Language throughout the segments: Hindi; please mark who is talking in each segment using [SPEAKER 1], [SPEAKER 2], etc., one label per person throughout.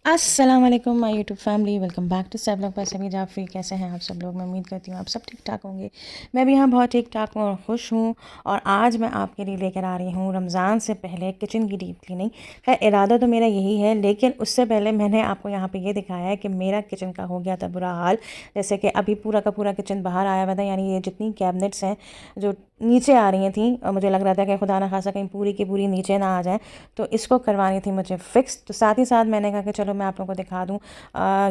[SPEAKER 1] अस्सलाम वालेकुम my YouTube family, welcome back to सब लोग पर सभी जाफरी। कैसे हैं आप सब लोग? मैं उम्मीद करती हूँ आप सब ठीक ठाक होंगे। मैं भी यहाँ बहुत ठीक ठाक हूँ और ख़ुश हूँ। और आज मैं आपके लिए लेकर आ रही हूँ रमज़ान से पहले किचन की डीप क्लीनिंग। खैर इरादा तो मेरा यही है, लेकिन उससे पहले मैंने आपको यहाँ पे ये दिखाया है कि मेरा किचन का हो गया था बुरा हाल। जैसे कि अभी पूरा का पूरा किचन बाहर आया हुआ था, यानी ये जितनी कैबिनेट्स हैं जो नीचे आ रही थी और मुझे लग रहा था कि खुदा ना खासा कहीं पूरी की पूरी नीचे ना आ जाए, तो इसको करवानी थी मुझे फ़िक्स। तो साथ ही साथ मैंने कहा कि चलो मैं आप लोगों को दिखा दूँ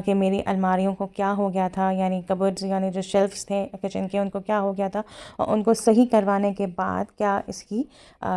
[SPEAKER 1] कि मेरी अलमारियों को क्या हो गया था, यानी कबर्ड्स यानी जो शेल्फ्स थे किचन के उनको क्या हो गया था, और उनको सही करवाने के बाद क्या इसकी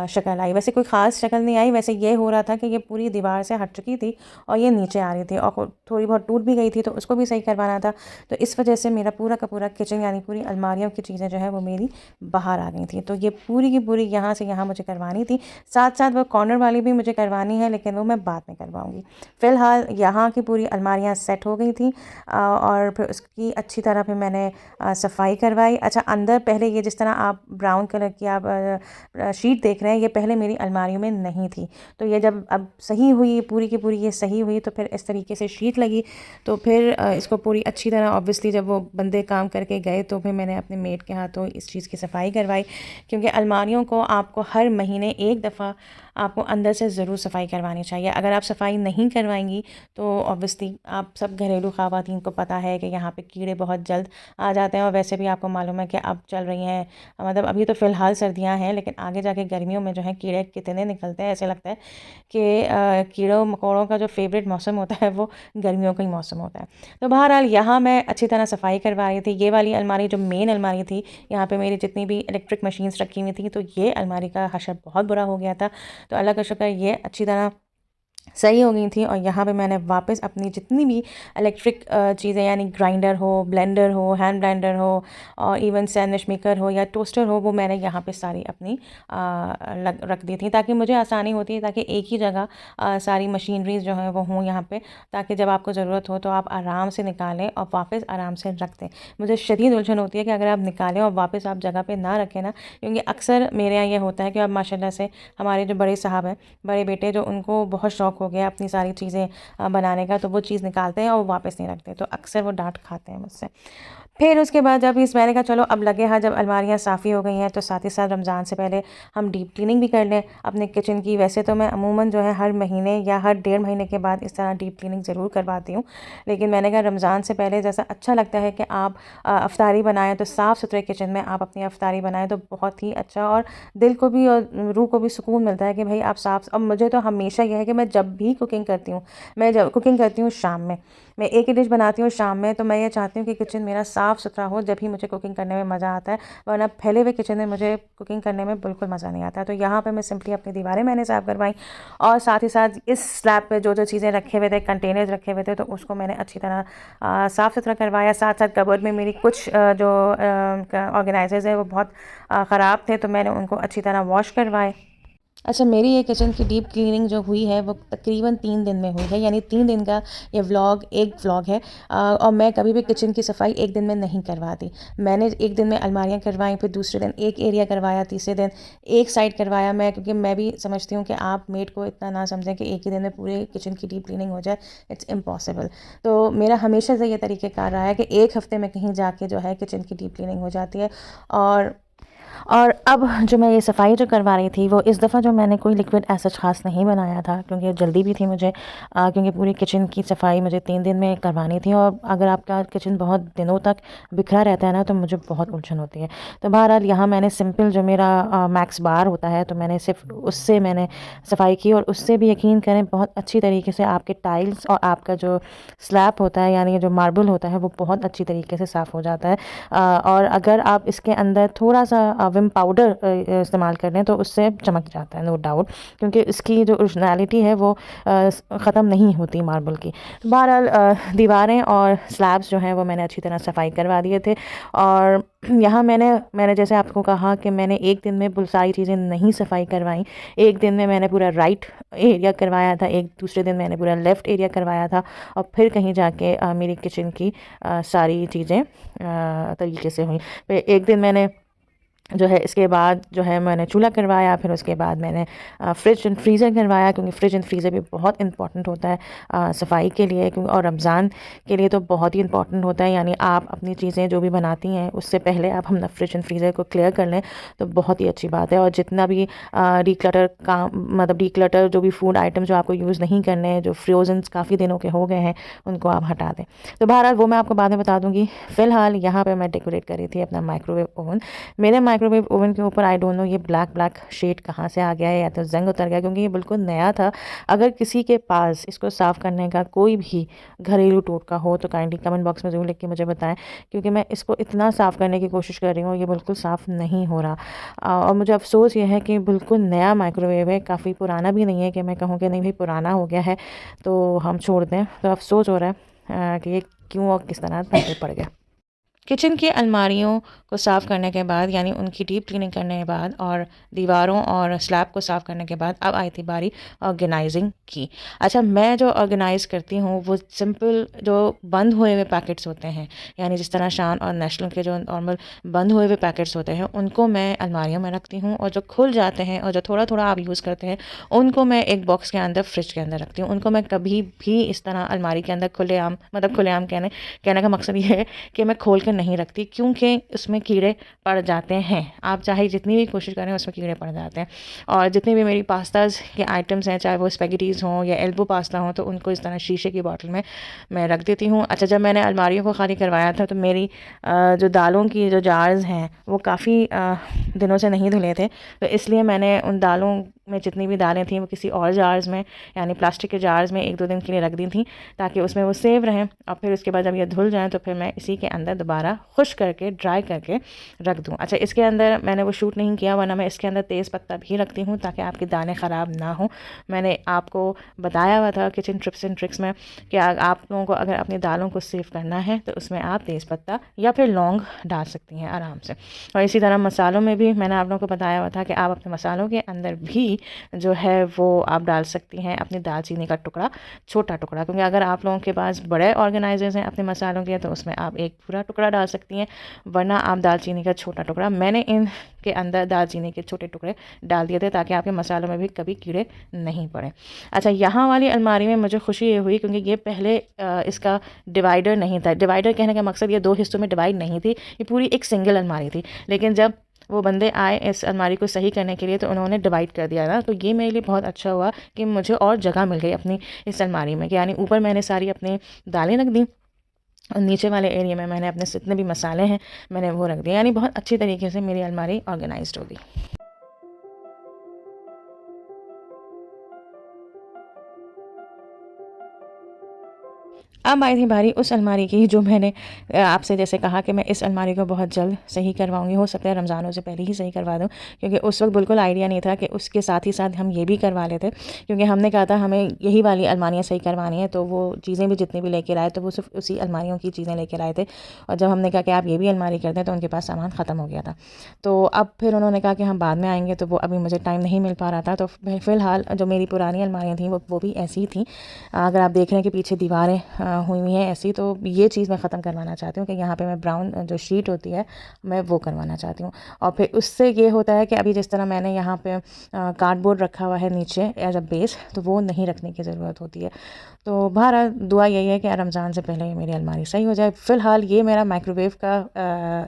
[SPEAKER 1] शक्ल आई। वैसे कोई ख़ास शक्ल नहीं आई, वैसे ये हो रहा था कि ये पूरी दीवार से हट चुकी थी और ये नीचे आ रही थी और थोड़ी बहुत टूट भी गई थी, तो उसको भी सही करवाना था। तो इस वजह से मेरा पूरा का पूरा किचन यानी पूरी अलमारियों की चीज़ें जो है वो मेरी बाहर आ गई थी। तो ये पूरी की पूरी यहाँ से यहाँ मुझे करवानी थी। साथ साथ वो कॉर्नर वाली भी मुझे करवानी है, लेकिन वो मैं बाद में करवाऊँगी। फ़िलहाल यहाँ की पूरी अलमारियाँ सेट हो गई थी और फिर उसकी अच्छी तरह फिर मैंने सफाई करवाई। अच्छा, अंदर पहले ये जिस तरह आप ब्राउन कलर की आप शीट देख रहे हैं, ये पहले मेरी अलमारियों में नहीं थी। तो ये जब अब सही हुई पूरी की पूरी, ये सही हुई, तो फिर इस तरीके से शीट लगी। तो फिर इसको पूरी अच्छी तरह ऑब्वियसली जब वो बंदे काम करके गए तो फिर मैंने अपने मेड के हाथों इस चीज़ की सफाई करवाई, क्योंकि अलमारियों को आपको हर महीने एक दफ़ा आपको अंदर से ज़रूर सफाई करवानी चाहिए। अगर आप सफाई नहीं करवाएंगी तो ऑब्वियसली आप सब घरेलू ख़वातीन को पता है कि यहाँ पे कीड़े बहुत जल्द आ जाते हैं। और वैसे भी आपको मालूम है कि अब चल रही हैं, मतलब अभी तो फ़िलहाल सर्दियाँ हैं, लेकिन आगे जाके गर्मियों में जो है कीड़े कितने निकलते हैं। ऐसे लगता है कि कीड़ों मकोड़ों का जो फेवरेट मौसम होता है वो गर्मियों का ही मौसम होता है। तो बहरहाल यहाँ मैं अच्छी तरह सफाई करवा रही थी। ये वाली अलमारी जो मेन अलमारी थी, यहाँ पे मेरी जितनी भी इलेक्ट्रिक मशीन्स रखी हुई थी, तो ये अलमारी का हशर बहुत बुरा हो गया था। तो अल्लाह का शुक्र ये अच्छी तरह सही हो गई थी। और यहाँ पे मैंने वापस अपनी जितनी भी इलेक्ट्रिक चीज़ें, यानी ग्राइंडर हो, ब्लेंडर हो, हैंड ब्लेंडर हो, और इवन सैंडविच मेकर हो या टोस्टर हो, वो मैंने यहाँ पे सारी अपनी रख दी थी, ताकि मुझे आसानी होती है, ताकि एक ही जगह सारी मशीनरीज जो हैं वो हों यहाँ पे, ताकि जब आपको ज़रूरत हो तो आप आराम से निकालें और वापस आराम से रख दें। मुझे शदीद उलझन होती है कि अगर आप निकालें और वापस आप जगह पर ना रखें ना, क्योंकि अक्सर मेरे यहाँ ये होता है कि अब माशाल्लाह से हमारे जो बड़े साहब हैं, बड़े बेटे, जो उनको बहुत शौक हो गया अपनी सारी चीज़ें बनाने का, तो वो चीज़ निकालते हैं और वापस नहीं रखते, तो अक्सर वो डांट खाते हैं मुझसे। फिर उसके बाद जब इस मैंने कहा चलो अब लगे हाँ, जब अलमारियाँ साफ़ी हो गई हैं तो साथ ही साथ रमज़ान से पहले हम डीप क्लीनिंग भी कर लें अपने किचन की। वैसे तो मैं अमूमन जो है हर महीने या हर 1.5 महीने के बाद इस तरह डीप क्लीनिंग ज़रूर करवाती हूँ, लेकिन मैंने कहा रमज़ान से पहले जैसा अच्छा लगता है कि आप अफ्तारी बनाएं, तो साफ़ सुथरे किचन में आप अपनी अफ्तारी बनाएं तो बहुत ही अच्छा, और दिल को भी और रूह को भी सुकून मिलता है कि भाई आप साफ़। अब मुझे तो हमेशा यह है कि मैं जब भी कुकिंग करती हूँ, मैं जब कुकिंग करती हूँ शाम में, मैं एक ही डिश बनाती हूँ शाम में, तो मैं ये चाहती हूँ कि किचन मेरा साफ़ सुथरा हो, जब भी मुझे कुकिंग करने में मज़ा आता है, वरना फैले हुए किचन में मुझे कुकिंग करने में बिल्कुल मज़ा नहीं आता है। तो यहाँ पे मैं सिंपली अपनी दीवारें मैंने साफ़ करवाई, और साथ ही साथ इस स्लैब पे जो जो चीज़ें रखे हुए थे, कंटेनर्स रखे हुए थे, तो उसको मैंने अच्छी तरह साफ़ सुथरा करवाया। साथ साथ कबर्ड में मेरी कुछ जो ऑर्गेनाइजर्स है वो बहुत ख़राब थे, तो मैंने उनको अच्छी तरह वॉश करवाए। अच्छा, मेरी ये किचन की डीप क्लीनिंग जो हुई है वो तकरीबन 3 दिन में हुई है, यानी 3 दिन का ये व्लॉग एक व्लॉग है। और मैं कभी भी किचन की सफाई एक दिन में नहीं करवाती। मैंने एक दिन में अलमारियाँ करवाई, फिर दूसरे दिन एक एरिया करवाया, तीसरे दिन एक साइड करवाया मैं, क्योंकि मैं भी समझती हूँ कि आप मेड को इतना ना समझें कि एक ही दिन में पूरे किचन की डीप क्लीनिंग हो जाए, इट्स इम्पॉसिबल। तो मेरा हमेशा से ये तरीक़ेकार रहा है कि एक हफ़्ते में कहीं जाके जो है किचन की डीप क्लीनिंग हो जाती है। और अब जो मैं ये सफाई जो करवा रही थी, वो इस दफ़ा जो मैंने कोई लिक्विड ऐसा ख़ास नहीं बनाया था, क्योंकि जल्दी भी थी मुझे, क्योंकि पूरी किचन की सफाई मुझे 3 दिन में करवानी थी। और अगर आपका किचन बहुत दिनों तक बिखरा रहता है ना, तो मुझे बहुत उलझन होती है। तो बहरहाल यहाँ मैंने सिंपल जो मेरा मैक्स बार होता है, तो मैंने सिर्फ उससे मैंने सफाई की, और उससे भी यकीन करें बहुत अच्छी तरीके से आपके टाइल्स और आपका जो स्लैब होता है, यानी जो मार्बल होता है, वो बहुत अच्छी तरीके से साफ़ हो जाता है। और अगर आप इसके अंदर थोड़ा सा विम पाउडर इस्तेमाल कर लें तो उससे चमक जाता है, नो डाउट, क्योंकि इसकी जो ओरिजिनलिटी है वो ख़त्म नहीं होती मार्बल की। तो बहरहाल दीवारें और स्लैब्स जो हैं वो मैंने अच्छी तरह सफाई करवा दिए थे। और यहाँ मैंने जैसे आपको कहा कि मैंने एक दिन में सारी चीज़ें नहीं सफाई करवाई। एक दिन में मैंने पूरा राइट एरिया करवाया था, एक दूसरे दिन मैंने पूरा लेफ़्ट एरिया करवाया था, और फिर कहीं जाके मेरी किचन की सारी चीज़ें तरीके से हुई। फिर एक दिन मैंने जो है इसके बाद जो है मैंने चूल्हा करवाया, फिर उसके बाद मैंने फ्रिज एंड फ्रीज़र करवाया, क्योंकि फ्रिज एंड फ्रीज़र भी बहुत इंपॉर्टेंट होता है सफाई के लिए, क्योंकि और रमज़ान के लिए तो बहुत ही इंपॉर्टेंट होता है। यानी आप अपनी चीज़ें जो भी बनाती हैं उससे पहले आप हम फ्रिज एंड फ्रीज़र को क्लियर कर लें तो बहुत ही अच्छी बात है। और जितना भी डिक्लटर का मतलब डिक्लटर जो भी फूड आइटम जो आपको यूज़ नहीं करने हैं, जो फ्रोजन काफ़ी दिनों के हो गए हैं, उनको आप हटा दें। तो बहरहाल वो मैं आपको बाद में बता दूँगी। फ़िलहाल यहाँ पर मैं डेकोरेट करी थी अपना माइक्रोवेव ओवन। मेरे माइक्रोवेव ओवन के ऊपर आई डोंट नो ये ब्लैक ब्लैक शेड कहाँ से आ गया है, या तो जंग उतर गया, क्योंकि ये बिल्कुल नया था। अगर किसी के पास इसको साफ़ करने का कोई भी घरेलू टोटका हो तो काइंडली कमेंट बॉक्स में ज़रूर लिख के मुझे बताएं, क्योंकि मैं इसको इतना साफ़ करने की कोशिश कर रही हूँ, ये बिल्कुल साफ़ नहीं हो रहा। और मुझे अफसोस ये है कि बिल्कुल नया माइक्रोवेव है, काफ़ी पुराना भी नहीं है कि मैं कहूँ कि नहीं भाई पुराना हो गया है तो हम छोड़ दें। तो अफसोस हो रहा है कि ये क्यों और किस तरह पैसे पड़ गया। किचन की अलमारियों को साफ़ करने के बाद, यानी उनकी डीप क्लीनिंग करने के बाद और दीवारों और स्लैब को साफ़ करने के बाद अब आई थी बारी ऑर्गेनाइजिंग की। अच्छा, मैं जो ऑर्गेनाइज़ करती हूँ वो सिंपल जो बंद हुए हुए पैकेट्स होते हैं, यानी जिस तरह शान और नेशनल के जो नॉर्मल बंद हुए हुए पैकेट्स होते हैं उनको मैं अलमारियों में रखती हूँ, और जो खुल जाते हैं और जो थोड़ा थोड़ा आप यूज़ करते हैं उनको मैं एक बॉक्स के अंदर फ्रिज के अंदर रखती हूँ। उनको मैं कभी भी इस तरह अलमारी के अंदर खुलेआम, मतलब खुलेआम कहने का मकसद ये है कि मैं खोल कर नहीं रखती, क्योंकि उसमें कीड़े पड़ जाते हैं। आप चाहे जितनी भी कोशिश करें उसमें कीड़े पड़ जाते हैं। और जितनी भी मेरी पास्ताज के आइटम्स हैं, चाहे वो स्पेगेटीज़ हों या एल्बो पास्ता हों, तो उनको इस तरह शीशे की बॉटल में मैं रख देती हूँ। अच्छा, जब मैंने अलमारियों को खाली करवाया था तो मेरी जो दालों की जो जार्स हैं वो काफ़ी दिनों से नहीं धुले थे, तो इसलिए मैंने उन दालों में जितनी भी दालें थी वो किसी और जार्स में, यानी प्लास्टिक के जार्स में 1-2 दिन के लिए रख दी थी, ताकि उसमें वो सेव रहें। और फिर उसके बाद जब ये धुल जाएँ तो फिर मैं इसी के अंदर दोबारा खुश करके ड्राई करके रख दूँ। अच्छा, इसके अंदर मैंने वो शूट नहीं किया, वरना मैं इसके अंदर तेज़ पत्ता भी रखती हूँ ताकि आपकी दालें ख़राब ना हो। मैंने आपको बताया हुआ था किचन टिप्स एंड ट्रिक्स में कि आप लोगों को अगर अपनी दालों को सेव करना है तो उसमें आप तेज़ पत्ता या फिर लौंग डाल सकती हैं आराम से। और इसी तरह मसालों में भी मैंने आप लोगों को बताया हुआ था कि आप अपने मसालों के अंदर भी जो है वो आप डाल सकती हैं अपनी दालचीनी का टुकड़ा, छोटा टुकड़ा, क्योंकि अगर आप लोगों के पास बड़े ऑर्गेनाइजर्स हैं अपने मसालों के तो उसमें आप एक पूरा टुकड़ा डाल सकती हैं, वरना आप दालचीनी का छोटा टुकड़ा। मैंने इनके अंदर दालचीनी के छोटे टुकड़े डाल दिए थे ताकि आपके मसालों में भी कभी कीड़े नहीं पड़े। अच्छा, यहाँ वाली अलमारी में मुझे खुशी ये हुई क्योंकि ये पहले इसका डिवाइडर नहीं था। डिवाइडर कहने का मकसद ये 2 हिस्सों में डिवाइड नहीं थी, ये पूरी एक सिंगल अलमारी थी। लेकिन जब वो बंदे आए इस अलमारी को सही करने के लिए तो उन्होंने डिवाइड कर दिया ना, तो ये मेरे लिए बहुत अच्छा हुआ कि मुझे और जगह मिल गई अपनी इस अलमारी में, कि यानी ऊपर मैंने सारी अपनी दालें रख दी और नीचे वाले एरिया में मैंने अपने जितने भी मसाले हैं मैंने वो रख दिए, यानी बहुत अच्छी तरीके से मेरी अलमारी ऑर्गेनाइज्ड होगी। अब आई थी बारी उस अलमारी की जो मैंने आपसे जैसे कहा कि मैं इस अलमारी को बहुत जल्द सही करवाऊंगी, हो सकता है रमज़ानों से पहले ही सही करवा दूं, क्योंकि उस वक्त बिल्कुल आइडिया नहीं था कि उसके साथ ही साथ हम ये भी करवा लेते, क्योंकि हमने कहा था हमें यही वाली अलमारियाँ सही करवानी है, तो वो चीज़ें भी जितनी भी लेकर आए तो वो सिर्फ उसी अलमारियों की चीज़ें लेकर आए थे। और जब हमने कहा कि आप ये भी अलमारी कर दें तो उनके पास सामान ख़त्म हो गया था। तो अब फिर उन्होंने कहा कि हम बाद में आएँगे, तो वो अभी मुझे टाइम नहीं मिल पा रहा था। तो फ़िलहाल जो मेरी पुरानी अलमारियाँ थी वो भी ऐसी ही थी। अगर आप देख रहे हैं कि पीछे दीवारें हुई हुई हैं ऐसी, तो ये चीज़ मैं ख़त्म करवाना चाहती हूँ कि यहाँ पे मैं ब्राउन जो शीट होती है मैं वो करवाना चाहती हूँ। और फिर उससे ये होता है कि अभी जिस तरह मैंने यहाँ पे कार्डबोर्ड रखा हुआ है नीचे एज अ बेस, तो वो नहीं रखने की ज़रूरत होती है। तो बहरहाल दुआ यही है कि रमज़ान से पहले ये मेरी अलमारी सही हो जाए। फ़िलहाल ये मेरा माइक्रोवेव का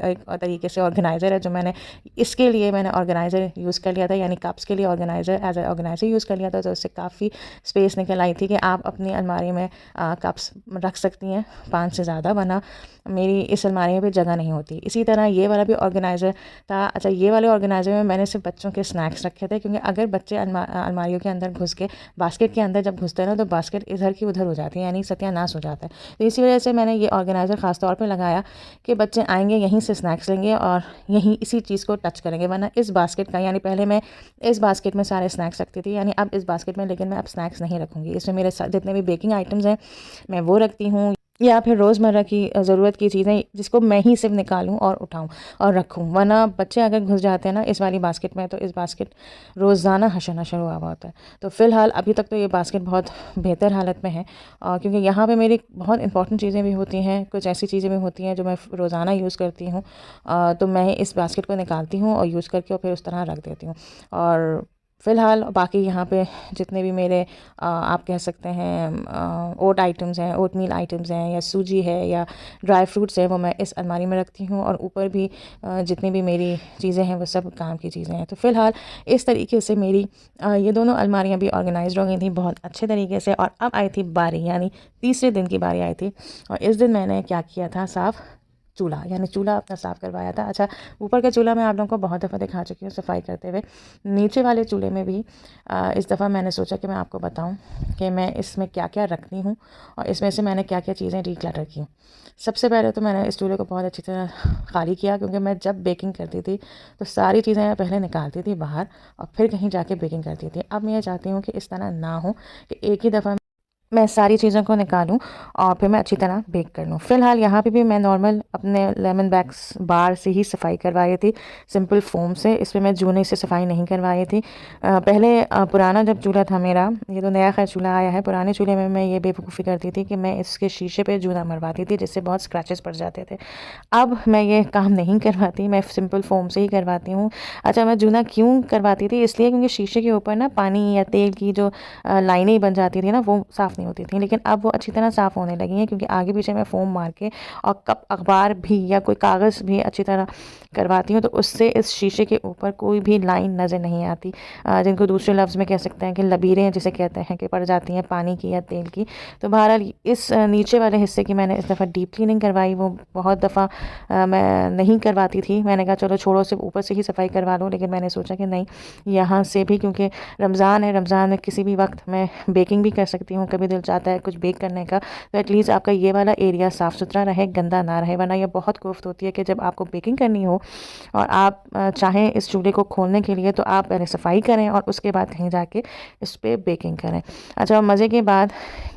[SPEAKER 1] एक तरीके से ऑर्गेनाइज़र है, जो इसके लिए मैंने ऑर्गेनाइज़र यूज़ कर लिया था, यानी कप्स के लिए organiser as a organiser use कर लिया था। तो उससे काफ़ी स्पेस निकल आई थी कि आप अपनी अलमारी में कप्स रख सकती हैं 5 से ज़्यादा, वरना मेरी इस अलमारी में भी जगह नहीं होती। इसी तरह ये वाला भी ऑर्गेनाइज़र था। अच्छा, ये वाले ऑर्गेनाइज़र में मैंने सिर्फ बच्चों के स्नैक्स रखे थे, क्योंकि अगर बच्चे अलमारियों के अंदर घुस के बास्केट के अंदर जब घुसते हैं ना, तो बास्केट इधर की उधर हो जाती है, यानी सत्यानाश हो जाता है। तो इसी वजह से मैंने ये ऑर्गेनाइज़र ख़ास तौर पे लगाया कि बच्चे आएंगे यहीं से स्नैक्स लेंगे और यहीं इसी चीज़ को टच करेंगे, वरना इस बास्केट का, यानी पहले मैं इस बास्केट में सारे स्नैक्स रखती थी, यानी अब इस बास्केट में लेकिन मैं अब स्नैक्स नहीं रखूँगी। इसमें मेरे जितने भी बेकिंग आइटम्स हैं मैं वो रखती हूँ। या फिर रोज़मर्रा की ज़रूरत की चीज़ें जिसको मैं ही सिर्फ निकालूं और उठाऊं और रखूं, वरना बच्चे अगर घुस जाते हैं ना इस वाली बास्केट में, तो इस बास्केट रोज़ाना हशर नशर हुआ हुआ होता है। तो फ़िलहाल अभी तक तो ये बास्केट बहुत बेहतर हालत में है, क्योंकि यहाँ पे मेरी बहुत इंपॉर्टेंट चीज़ें भी होती हैं, कुछ ऐसी चीज़ें भी होती हैं जो मैं रोज़ाना यूज़ करती हूँ। तो मैं इस बास्केट को निकालती हूँ और यूज़ करके और फिर उस तरह रख देती हूँ। और फ़िलहाल बाकी यहाँ पे जितने भी मेरे आप कह सकते हैं ओट आइटम्स हैं, ओट मील आइटम्स हैं, या सूजी है, या ड्राई फ्रूट्स हैं, वो मैं इस अलमारी में रखती हूँ। और ऊपर भी जितनी भी मेरी चीज़ें हैं वो सब काम की चीज़ें हैं। तो फ़िलहाल इस तरीके से मेरी ये दोनों अलमारियाँ भी ऑर्गेनाइज्ड हो गई थी बहुत अच्छे तरीके से। और अब आई थी बारी, यानी तीसरे दिन की बारी आई थी। और इस दिन मैंने क्या किया था, साफ़ चूल्हा, यानी चूल्हा अपना साफ़ करवाया था। अच्छा, ऊपर का चूल्हा मैं आप लोगों को बहुत दफ़ा दिखा चुकी हूँ सफाई करते हुए। नीचे वाले चूल्हे में भी इस दफ़ा मैंने सोचा कि मैं आपको बताऊं कि मैं इसमें क्या क्या रखती हूँ और इसमें से मैंने क्या क्या चीज़ें डिक्लटर की हूँ। सबसे पहले तो मैंने इस चूल्हे को बहुत अच्छी तरह खाली किया, क्योंकि मैं जब बेकिंग करती थी तो सारी चीज़ें मैं पहले निकालती थी बाहर और फिर कहीं जाके बेकिंग करती थी। अब मैं ये चाहती हूँ कि इस तरह ना हो कि एक ही दफ़ा मैं सारी चीज़ों को निकालूं और फिर मैं अच्छी तरह बेक कर लूँ। फ़िलहाल यहाँ पे भी मैं नॉर्मल अपने लेमन बैग्स बार से ही सफाई करवाई थी, सिंपल फोम से। इस पर मैं जूने से सफाई नहीं करवाई थी। पहले पुराना जब चूल्हा था मेरा, ये तो नया खैर चूल्हा आया है, पुराने चूल्हे में मैं ये बेवकूफ़ी करती थी कि मैं इसके शीशे पे जूना मरवाती थी, जिससे बहुत स्क्रैचेस पड़ जाते थे। अब मैं ये काम नहीं करवाती, मैं सिंपल फोम से ही करवाती हूँ। अच्छा, मैं जूना क्यों करवाती थी, इसलिए क्योंकि शीशे के ऊपर ना पानी या तेल की जो लाइनें बन जाती थी ना, वो साफ़ नहीं होती थी। लेकिन अब वो अच्छी तरह साफ़ होने लगी हैं, क्योंकि आगे पीछे मैं फ़ोम मार के और कप अखबार भी या कोई कागज़ भी अच्छी तरह करवाती हूँ, तो उससे इस शीशे के ऊपर कोई भी लाइन नज़र नहीं आती, जिनको दूसरे लफ्ज़ में कह सकते हैं कि लकीरें जिसे कहते हैं कि पड़ जाती हैं पानी की या तेल की। तो बहरहाल इस नीचे वाले हिस्से की मैंने इस दफ़ा डीप क्लीनिंग करवाई। वो बहुत दफ़ा मैं नहीं करवाती थी, मैंने कहा चलो छोड़ो, सिर्फ ऊपर से ही सफाई करवा लो। लेकिन मैंने सोचा कि नहीं, यहाँ से भी, क्योंकि रमज़ान है, रमज़ान में किसी भी वक्त मैं बेकिंग भी कर सकती हूँ, कभी दिल चाहता है कुछ बेक करने का, तो एटलीस्ट आपका ये वाला एरिया साफ़ सुथरा रहे, गंदा ना रहे। वरना ये बहुत कोफ्त होती है कि जब आपको बेकिंग करनी हो और आप चाहें इस चूल्हे को खोलने के लिए, तो आप पहले सफाई करें और उसके बाद कहीं जाके इस पर बेकिंग करें। अच्छा, मज़े की बात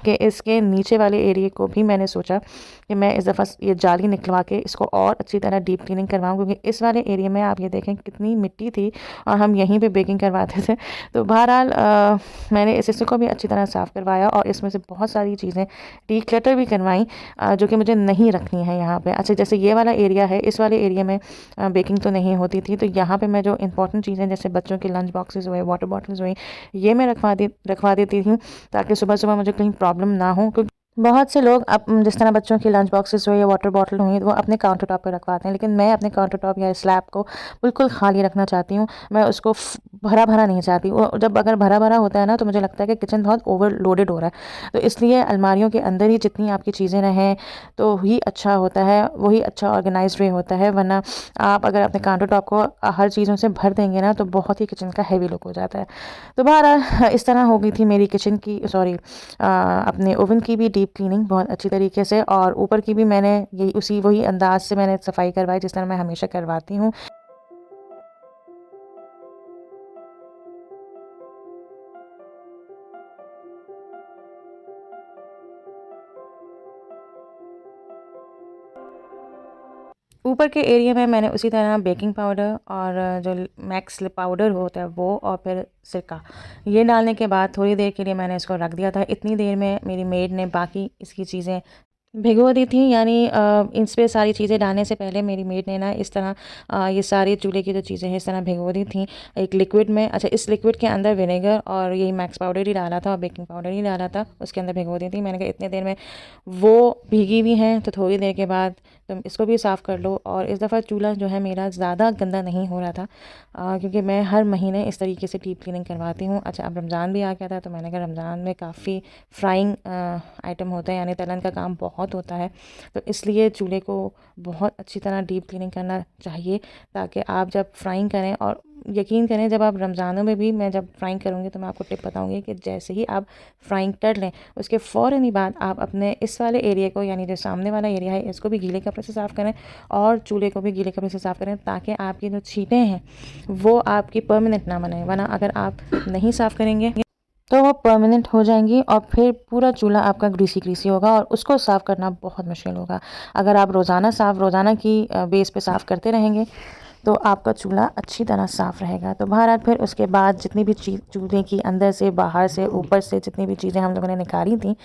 [SPEAKER 1] कि इसके नीचे वाले एरिए को भी मैंने सोचा कि मैं इस दफ़ा ये जाली निकलवा के इसको और अच्छी तरह डीप क्लीनिंग करवाऊँ, क्योंकि इस वाले एरिया में आप ये देखें कितनी मिट्टी थी और हम यहीं पे बेकिंग करवाते थे। तो बहरहाल मैंने इस हिस्से को भी अच्छी तरह साफ़ करवाया और इसमें से बहुत सारी चीज़ें डिक्लटर भी करवाई, जो कि मुझे नहीं रखनी है यहाँ पे। अच्छा, जैसे ये वाला एरिया है, इस वाले एरिया में बेकिंग तो नहीं होती थी, तो यहाँ पे मैं जो इंपॉर्टेंट चीज़ें जैसे बच्चों के लंच बॉक्सेस हुए, वाटर बॉटल्स हुई, ये मैं रखवा देती हूँ, ताकि सुबह सुबह मुझे कहीं प्रॉब्लम ना हो। क्योंकि बहुत से लोग अब जिस तरह बच्चों की लंच बॉक्सेस हुई या वाटर बॉटल हुई, वो अपने काउंटर टॉप पर रखवाते हैं, लेकिन मैं अपने काउंटर टॉप या स्लैब को बिल्कुल खाली रखना चाहती हूँ। मैं उसको भरा भरा नहीं चाहती। वो जब अगर भरा भरा होता है ना, तो मुझे लगता है कि किचन बहुत ओवरलोडेड हो रहा है। तो इसलिए अलमारियों के अंदर ही जितनी आपकी चीज़ें रहें तो ही अच्छा होता है, वही अच्छा ऑर्गेनाइज्ड वे होता है। वरना आप अगर अपने काउंटर टॉप को हर चीज़ों से भर देंगे ना, तो बहुत ही किचन का हैवी लुक हो जाता है। तो बहरहाल इस तरह हो गई थी मेरी किचन की, सॉरी, अपने ओवन की भी डीप क्लीनिंग बहुत अच्छी तरीके से। और ऊपर की भी मैंने यही उसी वही अंदाज से मैंने सफाई करवाई जिस तरह मैं हमेशा करवाती हूँ। ऊपर के एरिया में मैंने उसी तरह बेकिंग पाउडर और जो मैक्स पाउडर होता है वो, और फिर सिरका, ये डालने के बाद थोड़ी देर के लिए मैंने इसको रख दिया था। इतनी देर में मेरी मेड ने बाकी इसकी चीज़ें भिगो दी थी, यानी इस पे सारी चीज़ें डालने से पहले मेरी मेड ने ना इस तरह ये सारी चूल्हे की जो चीज़ें हैं इस तरह भिगो दी थी एक लिक्विड में। अच्छा, इस लिक्विड के अंदर विनेगर और यही मैक्स पाउडर ही डाला था और बेकिंग पाउडर ही डाला था, उसके अंदर भिगो दी थी। मैंने कहा इतने देर में वो भीगी हुई हैं, तो थोड़ी देर के बाद तुम इसको भी साफ़ कर लो। और इस दफ़ा चूल्हा जो है मेरा ज़्यादा गंदा नहीं हो रहा था, क्योंकि मैं हर महीने इस तरीके से डीप क्लीनिंग करवाती हूँ। अच्छा, अब रमज़ान भी आ गया था, तो मैंने कहा रमज़ान में काफ़ी फ्राइंग आइटम होता है, यानी तलन का काम बहुत होता है, तो इसलिए चूल्हे को बहुत अच्छी तरह डीप क्लीनिंग करना चाहिए, ताकि आप जब फ्राइंग करें, और यकीन करें जब आप रमज़ानों में भी, मैं जब फ्राइंग करूँगी तो मैं आपको टिप बताऊँगी कि जैसे ही आप फ्राइंग कर लें, उसके फ़ौरन ही बाद आप अपने इस वाले एरिया को, यानी जो सामने वाला एरिया है, इसको भी गीले कपड़े से साफ़ करें और चूल्हे को भी गीले कपड़े से साफ़ करें, ताकि आपकी जो छींटें हैं वो आपकी परमानेंट ना बने। वरना अगर आप नहीं साफ़ करेंगे तो वो परमानेंट हो जाएंगी और फिर पूरा चूल्हा आपका ग्रीसी ग्रीसी होगा और उसको साफ़ करना बहुत मुश्किल होगा। अगर आप रोज़ाना की बेस पे साफ़ करते रहेंगे तो आपका चूल्हा अच्छी तरह साफ़ रहेगा। तो बहरहाल फिर उसके बाद जितनी भी चीज़ चूल्हे की अंदर से, बाहर से, ऊपर से जितनी भी चीज़ें हम लोगों ने निकाली थी,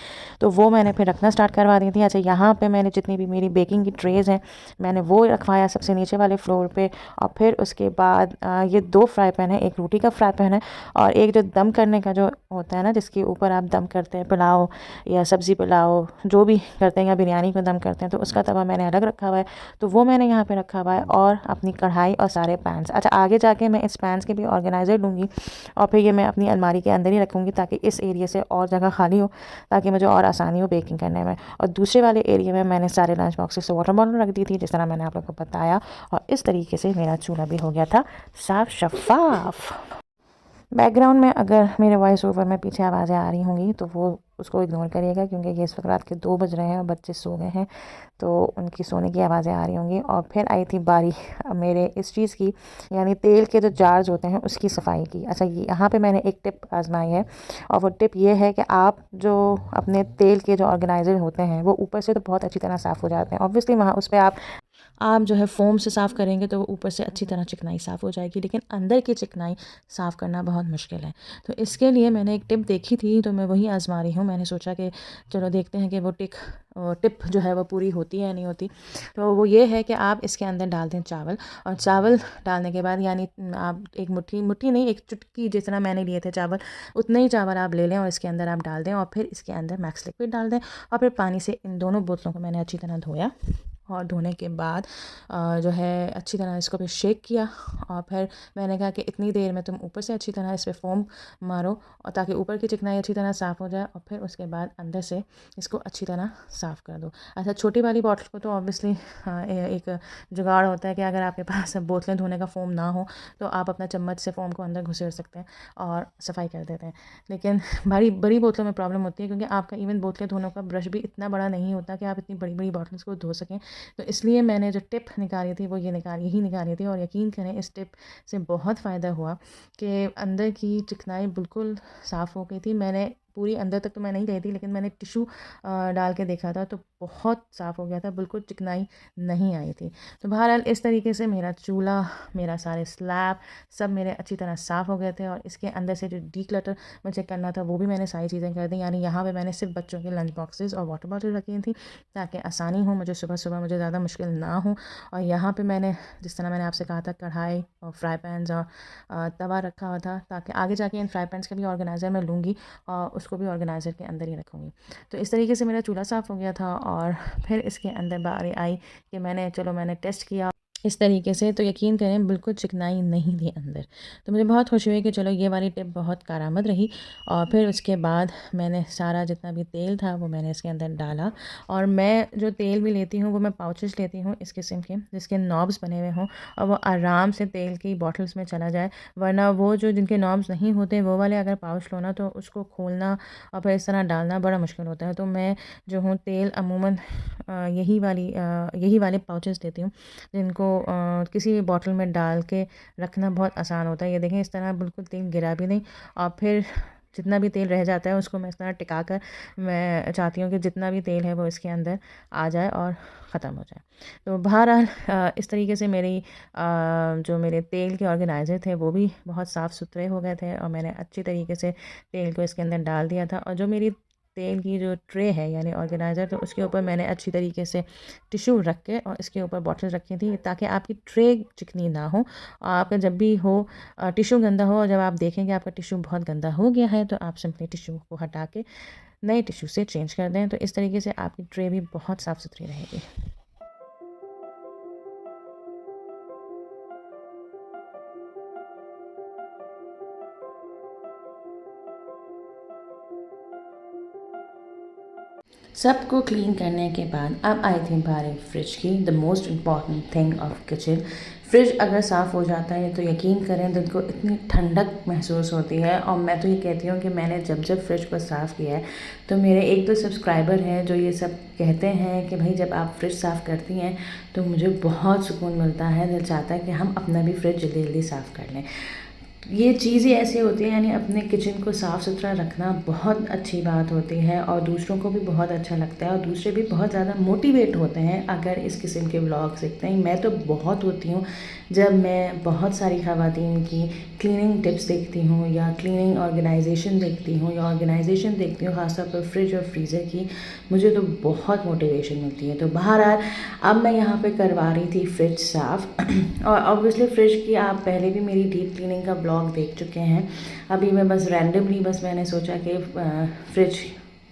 [SPEAKER 1] तो वो मैंने फिर रखना स्टार्ट करवा दी थी। अच्छा, यहाँ पे मैंने जितनी भी मेरी बेकिंग की ट्रेज़ हैं, मैंने वो रखवाया सबसे नीचे वाले फ्लोर पे। और फिर उसके बाद ये 2 फ्राई पैन है, एक रोटी का फ्राई पैन है और एक जो दम करने का जो होता है ना, जिसके ऊपर आप दम करते हैं पुलाव या सब्ज़ी पुलाव जो भी करते हैं या बिरयानी को दम करते हैं, तो उसका तवा मैंने अलग रखा हुआ है। तो वो मैंने यहाँ पे रखा हुआ है और अपनी कढ़ाई और सारे पैन्स। अच्छा, आगे जाके मैं इस पैन्स के भी ऑर्गेनाइज़र लूँगी और फिर ये मैं अपनी अलमारी के अंदर ही रखूँगी ताकि इस एरिया से और जगह खाली हो, ताकि मुझे और आसानी हो बेकिंग करने में। और दूसरे वाले एरिया में मैंने सारे लंच बॉक्सेस से वाटर बॉटल रख दी थी, जिस तरह मैंने आप लोगों को बताया। और इस तरीके से मेरा चूल्हा भी हो गया था साफ़ शफ़ाफ़। बैकग्राउंड में अगर मेरे वॉइस ओवर में पीछे आवाज़ें आ रही होंगी तो वो उसको इग्नोर करिएगा, क्योंकि ये इस वक्त रात के 2 बज रहे हैं और बच्चे सो गए हैं, तो उनकी सोने की आवाज़ें आ रही होंगी। और फिर आई थी बारी मेरे इस चीज़ की, यानी तेल के जो जार्स होते हैं उसकी सफाई की। अच्छा, ये यहाँ पे मैंने एक टिप आजमाई है और वो टिप ये है कि आप जो अपने तेल के जो ऑर्गेनाइज़र होते हैं वो ऊपर से तो बहुत अच्छी तरह साफ़ हो जाते हैं, ऑब्वियसली वहाँ उस पे आप जो है फ़ोम से साफ़ करेंगे तो वो ऊपर से अच्छी तरह चिकनाई साफ़ हो जाएगी, लेकिन अंदर की चिकनाई साफ़ करना बहुत मुश्किल है। तो इसके लिए मैंने एक टिप देखी थी, तो मैं वही आज़मा रही हूँ। मैंने सोचा कि चलो देखते हैं कि वो टिप जो है वो पूरी होती है या नहीं होती। तो वो ये है कि आप इसके अंदर डाल दें चावल, और चावल डालने के बाद यानी आप एक मुट्ठी नहीं, एक चुटकी जितना मैंने लिए थे चावल, उतने ही चावल आप ले लें और इसके अंदर आप डाल दें और फिर इसके अंदर मैक्स लिक्विड डाल दें और फिर पानी से इन दोनों बोतलों को मैंने अच्छी तरह धोया। और धोने के बाद जो है अच्छी तरह इसको फिर शेक किया और फिर मैंने कहा कि इतनी देर में तुम ऊपर से अच्छी तरह इस पर फ़ोम मारो और ताकि ऊपर की चिकनाई अच्छी तरह साफ़ हो जाए, और फिर उसके बाद अंदर से इसको अच्छी तरह साफ़ कर दो। अच्छा, छोटी वाली बॉटल को तो ऑब्वियसली एक जुगाड़ होता है कि अगर आपके पास बोतलें धोने का फ़ोम ना हो तो आप अपना चम्मच से फ़ोम को अंदर घुसेड़ सकते हैं और सफाई कर देते हैं। लेकिन बड़ी बोतलों में प्रॉब्लम होती है, क्योंकि आपका इवन बोतलें धोने का ब्रश भी इतना बड़ा नहीं होता कि आप इतनी बड़ी बड़ी बॉटल्स को धो सकें। तो इसलिए मैंने जो टिप निकाली थी वो यही निकाली थी, और यकीन करें इस टिप से बहुत फ़ायदा हुआ कि अंदर की चिकनाई बिल्कुल साफ़ हो गई थी। मैंने पूरी अंदर तक तो मैं नहीं गई थी, लेकिन मैंने टिशू डाल के देखा था तो बहुत साफ़ हो गया था, बिल्कुल चिकनाई नहीं आई थी। तो बहरहाल इस तरीके से मेरा चूल्हा, मेरा सारे स्लैब सब मेरे अच्छी तरह साफ़ हो गए थे, और इसके अंदर से जो डीक्लटर मुझे करना था वो भी मैंने सारी चीज़ें कर दी। यानी यहाँ पे मैंने सिर्फ बच्चों के लंच बॉक्सेस और वाटर बॉटल रखी थी ताकि आसानी हो मुझे, सुबह सुबह मुझे ज़्यादा मुश्किल ना हो। और यहाँ पे मैंने जिस तरह मैंने आपसे कहा था कढ़ाई और फ्राई पैन्स और तवा रखा हुआ था, ताकि आगे जाके इन फ्राई पैन्स का भी ऑर्गेनाइज़र मैं लूँगी और उसको भी ऑर्गेनाइज़र के अंदर ही रखूँगी। तो इस तरीके से मेरा चूल्हा साफ़ हो गया था। और फिर इसके अंदर बारी आई कि मैंने टेस्ट किया इस तरीके से, तो यकीन करें बिल्कुल चिकनाई नहीं थी अंदर। तो मुझे बहुत खुशी हुई कि चलो ये वाली टिप बहुत कारआमद रही। और फिर उसके बाद मैंने सारा जितना भी तेल था वो मैंने इसके अंदर डाला, और मैं जो तेल भी लेती हूँ वो मैं पाउचेस लेती हूँ इस किस्म के जिसके नॉब्स बने हुए हों और वो आराम से तेल की बॉटल्स में चला जाए। वरना वो जो जिनके नॉब्स नहीं होते वो वाले अगर पाउच लो ना तो उसको खोलना और फिर इस तरह डालना बड़ा मुश्किल होता है। तो मैं जो हूँ तेल अमूमन यही वाले पाउचेस लेती हूँ जिनको किसी भी बॉटल में डाल के रखना बहुत आसान होता है। ये देखें, इस तरह बिल्कुल तेल गिरा भी नहीं, और फिर जितना भी तेल रह जाता है उसको मैं इस तरह टिका कर, मैं चाहती हूँ कि जितना भी तेल है वो इसके अंदर आ जाए और ख़त्म हो जाए। तो बहरहाल इस तरीके से जो मेरे तेल के ऑर्गेनाइज़र थे वो भी बहुत साफ़ सुथरे हो गए थे, और मैंने अच्छी तरीके से तेल को इसके अंदर डाल दिया था। और जो मेरी तेल की जो ट्रे है यानी ऑर्गेनाइज़र, तो उसके ऊपर मैंने अच्छी तरीके से टिशू रख के और इसके ऊपर बॉटल रखी थी ताकि आपकी ट्रे चिकनी ना हो। आपका जब भी हो टिशू गंदा हो और जब आप देखें कि आपका टिशू बहुत गंदा हो गया है तो आप सिंपली टिशू को हटा के नए टिशू से चेंज कर दें। तो इस तरीके से आपकी ट्रे भी बहुत साफ़ सुथरी रहेगी। सबको क्लीन करने के बाद अब आई थी बारी फ्रिज की, the most important thing of kitchen. Fridge अगर साफ़ हो जाता है तो यकीन करें दिल को इतनी ठंडक महसूस होती है। और मैं तो ये कहती हूँ कि मैंने जब जब फ्रिज को साफ़ किया है तो मेरे एक दो सब्सक्राइबर हैं जो ये सब कहते हैं कि भाई जब आप फ्रिज साफ़ करती हैं तो मुझे बहुत सुकून मिलता है, दिल चाहता है कि हम अपना भी फ्रिज जल्दी जल्दी साफ़ कर लें। ये चीज़ें ऐसी होती हैं, यानी अपने किचन को साफ़ सुथरा रखना बहुत अच्छी बात होती है और दूसरों को भी बहुत अच्छा लगता है और दूसरे भी बहुत ज़्यादा मोटिवेट होते हैं अगर इस किस्म के व्लॉग्स देखते हैं। मैं तो बहुत होती हूँ जब मैं बहुत सारी ख़वातीन की क्लीनिंग टिप्स देखती हूँ या क्लीनिंग ऑर्गेनाइजेशन देखती हूँ या ऑर्गेनाइजेशन देखती हूँ, ख़ासतौर पर फ्रिज और फ्रीज़र की, मुझे तो बहुत मोटिवेशन मिलती है। तो बहरहाल अब मैं यहाँ पे करवा रही थी फ्रिज साफ़ और ऑब्वियसली फ्रिज की आप पहले भी मेरी डीप क्लीनिंग का ब्लॉग देख चुके हैं। अभी मैं बस रैंडमली मैंने सोचा कि फ्रिज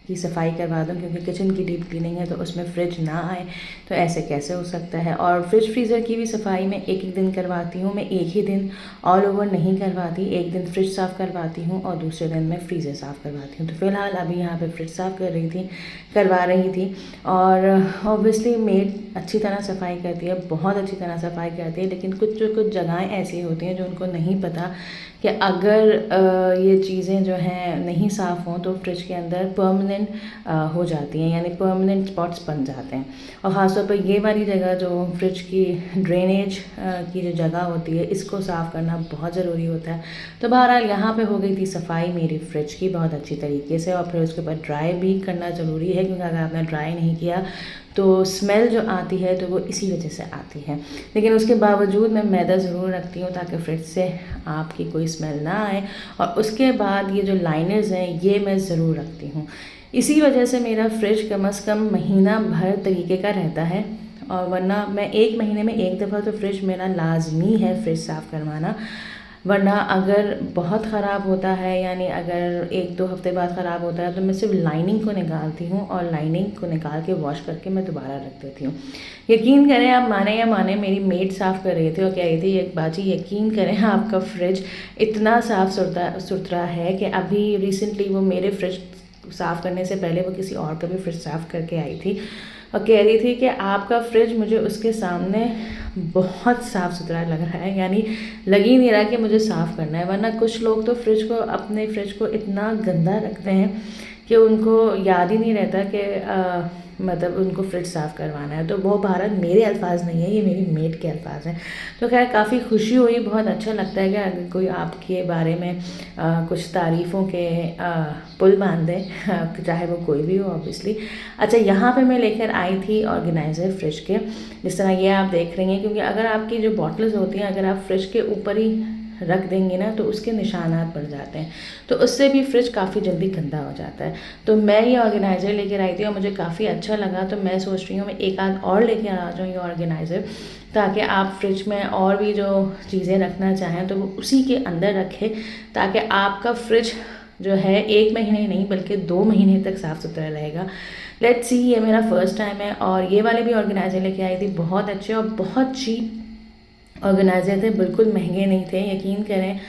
[SPEAKER 1] की सफाई करवा दूँ, क्योंकि किचन की डीप क्लीनिंग है तो उसमें फ्रिज ना आए तो ऐसे कैसे हो सकता है। और फ्रिज फ्रीज़र की भी सफाई मैं एक एक दिन करवाती हूँ। मैं एक ही दिन ऑल ओवर नहीं करवाती, एक दिन फ्रिज साफ़ करवाती हूँ और दूसरे दिन मैं फ्रीज़र साफ़ करवाती हूँ। तो फ़िलहाल अभी यहाँ पे फ्रिज साफ़ करवा रही थी और ऑब्वियसली मेड अच्छी तरह सफाई करती है, बहुत अच्छी तरह सफाई करती है, लेकिन कुछ जगहें ऐसी होती हैं जो उनको नहीं पता कि अगर ये चीज़ें जो हैं नहीं साफ़ हों तो फ्रिज के अंदर परमानेंट हो जाती हैं, यानी परमानेंट स्पॉट्स बन जाते हैं। और ख़ासतौर पर ये वाली जगह जो फ्रिज की ड्रेनेज की जो जगह होती है, इसको साफ़ करना बहुत ज़रूरी होता है। तो बहरहाल यहाँ पे हो गई थी सफाई मेरी फ्रिज की बहुत अच्छी तरीके से, और फिर उसके बाद ड्राई भी करना ज़रूरी है, क्योंकि अगर आपने ड्राई नहीं किया तो स्मेल जो आती है तो वो इसी वजह से आती है। लेकिन उसके बावजूद मैं मैदा ज़रूर रखती हूँ ताकि फ्रिज से आपकी कोई स्मेल ना आए। और उसके बाद ये जो लाइनर्स हैं ये मैं ज़रूर रखती हूँ। इसी वजह से मेरा फ्रिज कम से कम महीना भर तरीके का रहता है, और वरना मैं 1 महीने में 1 दफ़ा तो फ्रिज मेरा लाजमी है फ्रिज साफ़ करवाना। वरना अगर बहुत ख़राब होता है, यानी अगर 1-2 हफ़्ते बाद ख़राब होता है, तो मैं सिर्फ लाइनिंग को निकालती हूँ और लाइनिंग को निकाल के वॉश करके मैं दोबारा रख देती हूँ। यकीन करें, आप माने या माने, मेरी मेड साफ़ कर रही थी और कह रही थी एक बाजी यकीन करें आपका फ्रिज इतना साफ़ सुथरा है कि अभी रिसेंटली वो मेरे फ्रिज साफ़ करने से पहले वो किसी और का भी फ्रिज साफ़ करके आई थी और कह रही थी कि आपका फ्रिज मुझे उसके सामने बहुत साफ़ सुथरा लग रहा है, यानी लग ही नहीं रहा कि मुझे साफ़ करना है। वरना कुछ लोग तो अपने फ्रिज को इतना गंदा रखते हैं कि उनको याद ही नहीं रहता कि मतलब उनको फ्रिज साफ़ करवाना है। तो वो भारत मेरे अल्फाज नहीं है, ये मेरी मेड के अल्फाज हैं। तो खैर काफ़ी खुशी हुई, बहुत अच्छा लगता है कि अगर कोई आपके बारे में कुछ तारीफ़ों के पुल बांध दे, चाहे वो कोई भी हो ऑब्वियसली। अच्छा, यहाँ पे मैं लेकर आई थी ऑर्गेनाइज़र फ्रिज के, जिस तरह ये आप देख रही हैं, क्योंकि अगर आपकी जो बॉटल्स होती हैं अगर आप फ्रिज के ऊपर ही रख देंगे ना तो उसके निशानात पड़ जाते हैं, तो उससे भी फ्रिज काफ़ी जल्दी गंदा हो जाता है। तो मैं ये ऑर्गेनाइज़र लेकर आई थी और मुझे काफ़ी अच्छा लगा, तो मैं सोच रही हूँ मैं एक आध और लेकर आ जाऊँ ये ऑर्गेनाइज़र, ताकि आप फ्रिज में और भी जो चीज़ें रखना चाहें तो वो उसी के अंदर रखें, ताकि आपका फ्रिज जो है 1 महीने नहीं बल्कि 2 महीने तक साफ़ सुथरा रहेगा। लेट्स सी, ये मेरा फर्स्ट टाइम है और ये वाले भी ऑर्गेनाइज़र लेके आई थी, बहुत अच्छे और बहुत चीप ऑर्गेनाइज़र थे, बिल्कुल महंगे नहीं थे। यकीन करें,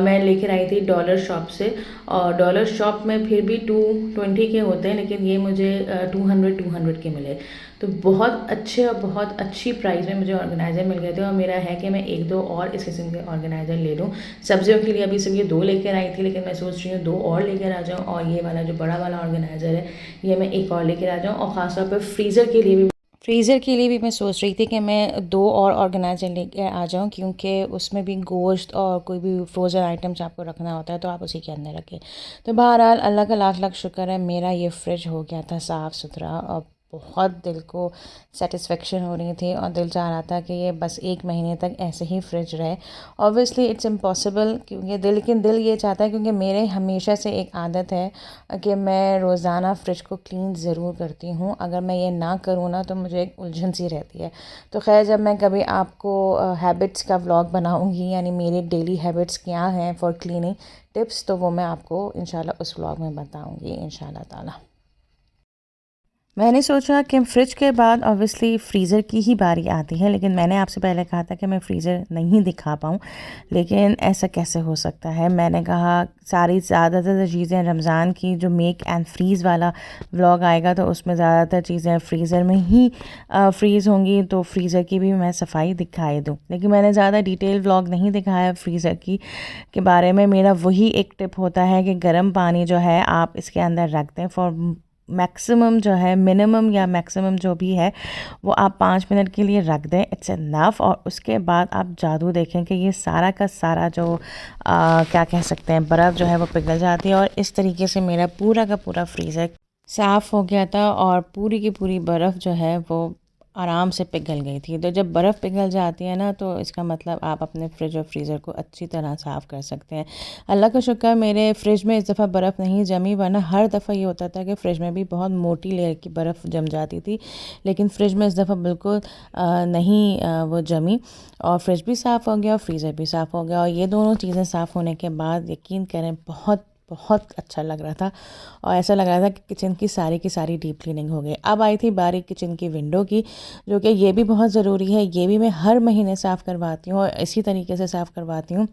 [SPEAKER 1] मैं लेकर आई थी डॉलर शॉप से, और डॉलर शॉप में फिर भी 220 के होते हैं, लेकिन ये मुझे 200 के मिले। तो बहुत अच्छे और बहुत अच्छी प्राइस में मुझे ऑर्गेनाइज़र मिल गए थे, और मेरा है कि मैं 1-2 और इस किस्म के ऑर्गेनाइज़र ले लूँ। सब्जियों के लिए अभी सिर्फ ये 2 लेकर आई थी, लेकिन मैं सोच रही हूँ 2 और लेकर आ जाऊँ, और ये वाला जो बड़ा वाला ऑर्गेनाइज़र है ये मैं एक और लेकर आ जाऊँ। और ख़ासतौर पर फ्रीज़र के लिए भी मैं सोच रही थी कि मैं 2 और ऑर्गेनाइज़र लेके आ जाऊँ, क्योंकि उसमें भी गोश्त और कोई भी फ्रोज़न आइटम्स आपको रखना होता है तो आप उसी के अंदर रखें। तो बहरहाल अल्लाह का लाख लाख शुक्र है, मेरा ये फ्रिज हो गया था साफ़ सुथरा और बहुत दिल को सेटिस्फेक्शन हो रही थी, और दिल चाह रहा था कि ये बस 1 महीने तक ऐसे ही फ्रिज रहे। ऑब्वियसली इट्स इम्पॉसिबल, क्योंकि लेकिन दिल ये चाहता है, क्योंकि मेरे हमेशा से एक आदत है कि मैं रोज़ाना फ्रिज को क्लीन ज़रूर करती हूँ। अगर मैं ये ना करूँ ना तो मुझे एक उलझन सी रहती है। तो खैर, जब मैं कभी आपको हैबिट्स का व्लॉग बनाऊँगी, यानी मेरे डेली हैबिट्स क्या हैं फॉर क्लीनिंग टिप्स, तो वो मैं आपको इंशाल्लाह उस व्लॉग में बताऊँगी इंशाल्लाह ताला। मैंने सोचा कि फ्रिज के बाद ऑब्वियसली फ्रीज़र की ही बारी आती है, लेकिन मैंने आपसे पहले कहा था कि मैं फ्रीज़र नहीं दिखा पाऊँ, लेकिन ऐसा कैसे हो सकता है। मैंने कहा सारी ज़्यादातर चीज़ें रमज़ान की जो मेक एंड फ्रीज़ वाला व्लॉग आएगा तो उसमें ज़्यादातर चीज़ें फ्रीज़र में ही फ्रीज़ होंगी, तो फ्रीज़र की भी मैं सफाई दिखाई दूँ। लेकिन मैंने ज़्यादा डिटेल व्लॉग नहीं दिखाया फ्रीज़र की के बारे में। मेरा वही एक टिप होता है कि गर्म पानी जो है आप इसके अंदर रख दें फॉर मैक्सिमम जो है, मिनिमम या मैक्सिमम जो भी है, वो आप 5 मिनट के लिए रख दें, इट्स इनफ। और उसके बाद आप जादू देखें कि ये सारा का सारा जो क्या कह सकते हैं, बर्फ़ जो है वो पिघल जाती है। और इस तरीके से मेरा पूरा का पूरा फ्रीज़र साफ़ हो गया था और पूरी की पूरी बर्फ़ जो है वो आराम से पिघल गई थी। तो जब बर्फ़ पिघल जाती है ना, तो इसका मतलब आप अपने फ्रिज और फ्रीज़र को अच्छी तरह साफ़ कर सकते हैं। अल्लाह का शुक्र है मेरे फ्रिज में इस दफ़ा बर्फ़ नहीं जमी, वरना हर दफ़ा ये होता था कि फ्रिज में भी बहुत मोटी लेयर की बर्फ़ जम जाती थी। लेकिन फ्रिज में इस दफ़ा बिल्कुल नहीं वो जमी, और फ्रिज भी साफ़ हो गया और फ्रीज़र भी साफ़ हो गया। और ये दोनों चीज़ें साफ़ होने के बाद यकीन करें बहुत बहुत अच्छा लग रहा था, और ऐसा लग रहा था कि किचन की सारी डीप क्लीनिंग हो गई। अब आई थी बारी किचन की विंडो की, जो कि ये भी बहुत ज़रूरी है। ये भी मैं हर महीने साफ़ करवाती हूँ और इसी तरीके से साफ़ करवाती हूँ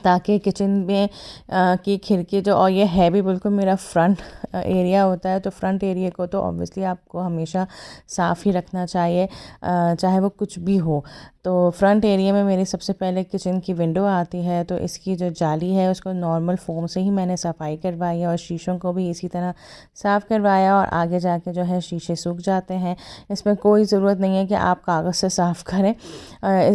[SPEAKER 1] ताकि किचन में की खिड़की जो, और ये है भी बिल्कुल मेरा फ्रंट एरिया होता है, तो फ्रंट एरिया को तो ऑब्वियसली आपको हमेशा साफ़ ही रखना चाहिए, चाहे वो कुछ भी हो। तो फ्रंट एरिया में मेरी सबसे पहले किचन की विंडो आती है, तो इसकी जो जाली है उसको नॉर्मल फोम से ही मैंने सफाई करवाई है, और शीशों को भी इसी तरह साफ़ करवाया, और आगे जाके जो है शीशे सूख जाते हैं। इसमें कोई ज़रूरत नहीं है कि आप कागज़ से साफ़ करें,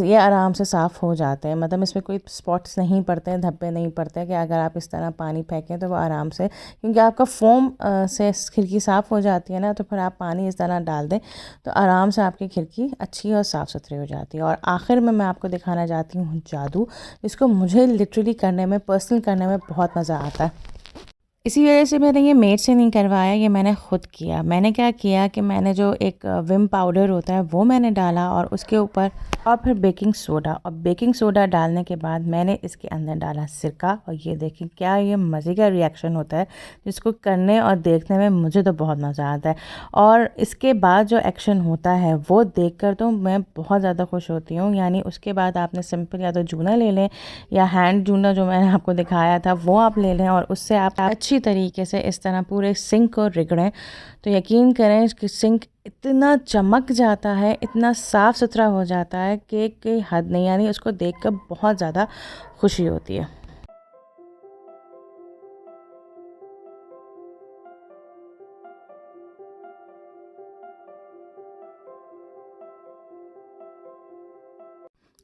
[SPEAKER 1] ये आराम से साफ़ हो जाते हैं। मतलब इसमें कोई स्पॉट्स नहीं पड़ते हैं, धब्बे नहीं पड़ते हैं कि अगर आप इस तरह पानी फेंकें तो वो आराम से, क्योंकि आपका फोम से खिड़की साफ़ हो जाती है ना, तो फिर आप पानी इस तरह डाल दें तो आराम से आपकी खिड़की अच्छी और साफ़ सुथरी हो जाती है। और आखिर में मैं आपको दिखाना चाहती हूँ जादू, जिसको मुझे लिटरली करने में, पर्सनल करने में बहुत मज़ा आता है। इसी वजह से मैंने ये मेड से नहीं करवाया, ये मैंने ख़ुद किया। मैंने क्या किया कि मैंने जो एक विम पाउडर होता है वो मैंने डाला, और उसके ऊपर और फिर बेकिंग सोडा, और बेकिंग सोडा डालने के बाद मैंने इसके अंदर डाला सिरका। और ये देखें क्या ये मज़े का रिएक्शन होता है, जिसको करने और देखने में मुझे तो बहुत मज़ा आता है। और इसके बाद जो एक्शन होता है वो देखकर तो मैं बहुत ज़्यादा खुश होती हूँ। यानी उसके बाद आपने सिंपल या तो जूना ले लें, या हैंड जूना जो मैंने आपको दिखाया था वो आप ले लें, और उससे आप अच्छी तरीके से इस तरह पूरे सिंक को रगड़ें। तो यकीन करें कि सिंक इतना चमक जाता है, इतना साफ़ सुथरा हो जाता है कि हद नहीं। यानी उसको देखकर बहुत ज़्यादा खुशी होती है।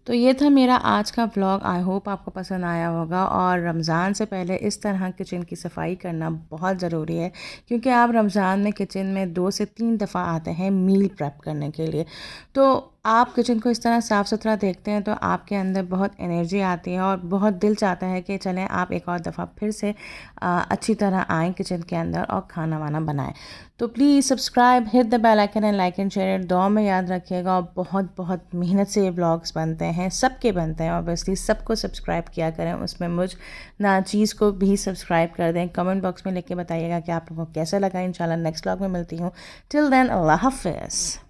[SPEAKER 1] तो ये था मेरा आज का व्लॉग। आई होप आपको पसंद आया होगा। और रमज़ान से पहले इस तरह किचन की सफाई करना बहुत ज़रूरी है, क्योंकि आप रमज़ान में किचन में 2 से 3 दफ़ा आते हैं मील प्रेप करने के लिए। तो आप किचन को इस तरह साफ़ सुथरा देखते हैं तो आपके अंदर बहुत एनर्जी आती है, और बहुत दिल चाहता है कि चलें आप एक और दफ़ा फिर से अच्छी तरह आएँ किचन के अंदर और खाना वाना बनाएं। तो please subscribe, hit the bell icon and like and share. दुआ में याद रखिएगा। और बहुत बहुत मेहनत से ये व्लॉग्स बनते हैं, सबके बनते हैं ऑब्वियसली, सबको सब्सक्राइब किया करें। उसमें मुझ ना चीज़ को भी सब्सक्राइब कर दें। कमेंट बॉक्स में लिख के बताइएगा कि आप लोगों को कैसा लगा। इंशाल्लाह नेक्स्ट व्लॉग में मिलती हूँ। टिल देन अल्लाह हाफ़िज़।